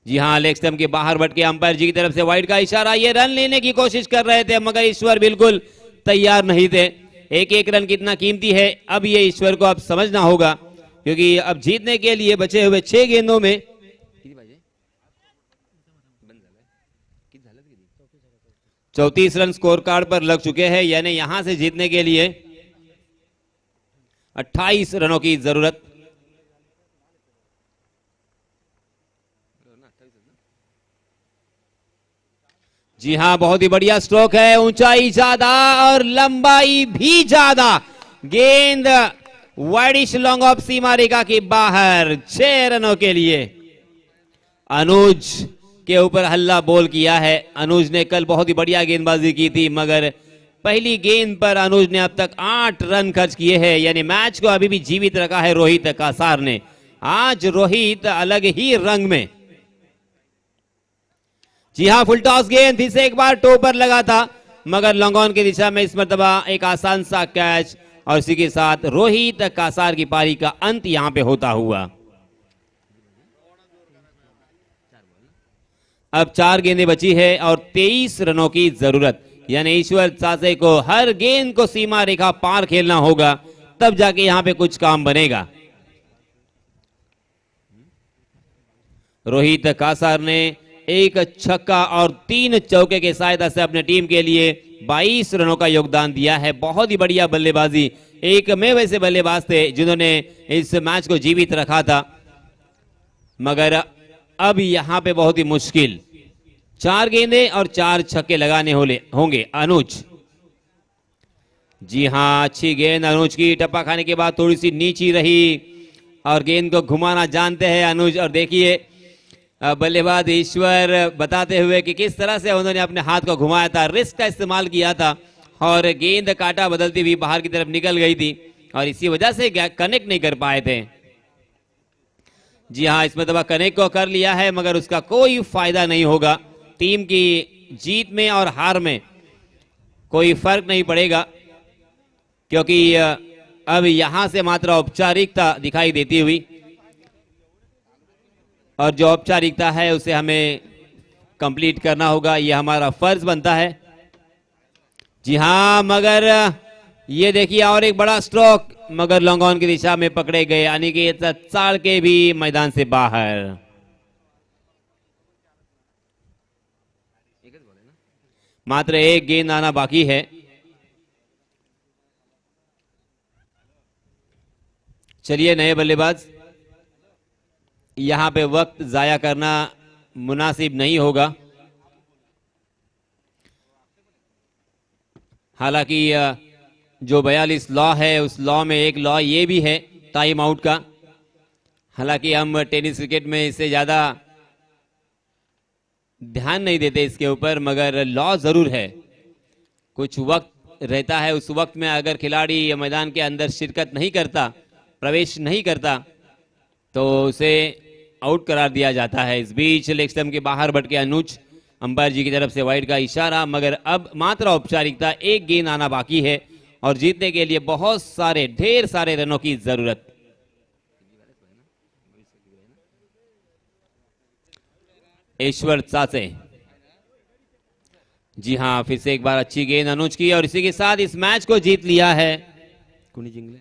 जी हां, लेग स्टंप के बाहर भटके अंपायर जी की तरफ से वाइड का इशारा। ये रन लेने की कोशिश कर रहे थे मगर ईश्वर बिल्कुल तैयार नहीं थे। एक एक रन कितना कीमती है, अब ये ईश्वर को अब समझना होगा, क्योंकि अब जीतने के लिए बचे हुए 6 गेंदों में 34 रन स्कोर कार्ड पर लग चुके हैं, यानी यहां से जीतने के लिए 28 रनों की जरूरत। जी हां, बहुत ही बढ़िया स्ट्रोक है, ऊंचाई ज्यादा और लंबाई भी ज्यादा। गेंद वाइडिश लॉन्ग ऑफ सीमा रेखा के बाहर, 6 रनों के लिए। अनुज के ऊपर हल्ला बोल किया है। अनुज ने कल बहुत ही बढ़िया गेंदबाजी की थी, मगर पहली गेंद पर अनुज ने अब तक 8 रन खर्च किए हैं, यानी मैच को अभी भी जीवित रखा है रोहित कासार ने। आज रोहित अलग ही रंग में। जी हां, फुल टॉस गेंद फिर से एक बार टो पर लगा था, मगर लॉन्ग ऑन की दिशा में इस मरतबा एक आसान सा कैच, और इसी के साथ रोहित कासार की पारी का अंत यहां पे होता हुआ। अब 4 गेंदें बची है और 23 रनों की जरूरत, यानी ईश्वर सासे को हर गेंद को सीमा रेखा पार खेलना होगा, तब जाके यहां पे कुछ काम बनेगा। रोहित कासार ने एक छक्का और 3 चौके के सहायता से अपने टीम के लिए 22 रनों का योगदान दिया है। बहुत ही बढ़िया बल्लेबाजी। एक में वैसे बल्लेबाज थे जिन्होंने इस मैच को जीवित रखा था, मगर अब यहां पे बहुत ही मुश्किल। 4 गेंदें और 4 छक्के लगाने होंगे अनुज। जी हां, अच्छी गेंद अनुज की। टप्पा खाने के बाद थोड़ी सी नीची रही और गेंद को घुमाना जानते हैं अनुज। और देखिए बल्लेबाज ईश्वर बताते हुए कि किस तरह से उन्होंने अपने हाथ को घुमाया था, रिस्क का इस्तेमाल किया था, और गेंद काटा बदलती हुई बाहर की तरफ निकल गई थी, और इसी वजह से कनेक्ट नहीं कर पाए थे। जी हां, इसमें दबा कनेक्ट को कर लिया है, मगर उसका कोई फायदा नहीं होगा। टीम की जीत में और हार में कोई फर्क नहीं पड़ेगा, क्योंकि अब यहां से मात्र औपचारिकता दिखाई देती हुई, और जो औपचारिकता है उसे हमें कंप्लीट करना होगा, यह हमारा फर्ज बनता है। जी हां, मगर ये देखिए और एक बड़ा स्ट्रोक, मगर लॉन्ग ऑन की दिशा में पकड़े गए अनिकेत साल के भी मैदान से बाहर। मात्र एक गेंद आना बाकी है। चलिए, नए बल्लेबाज, यहां पे वक्त जाया करना मुनासिब नहीं होगा। हालांकि जो 42 लॉ है, उस लॉ में एक लॉ ये भी है टाइम आउट का। हालांकि हम टेनिस क्रिकेट में इससे ज्यादा ध्यान नहीं देते इसके ऊपर, मगर लॉ जरूर है। कुछ वक्त रहता है, उस वक्त में अगर खिलाड़ी मैदान के अंदर शिरकत नहीं करता, प्रवेश नहीं करता, तो उसे आउट करार दिया जाता है। इस बीच लेग स्टंप के बाहर भटके अनुज, अंपायर जी की तरफ से वाइड का इशारा, मगर अब मात्र औपचारिकता, एक गेंद आना बाकी है और जीतने के लिए बहुत सारे, ढेर सारे रनों की जरूरत। ईश्वर चाचे, जी हां, फिर से एक बार अच्छी गेंद अनुज की और इसी के साथ इस मैच को जीत लिया है। कुनी जिंगले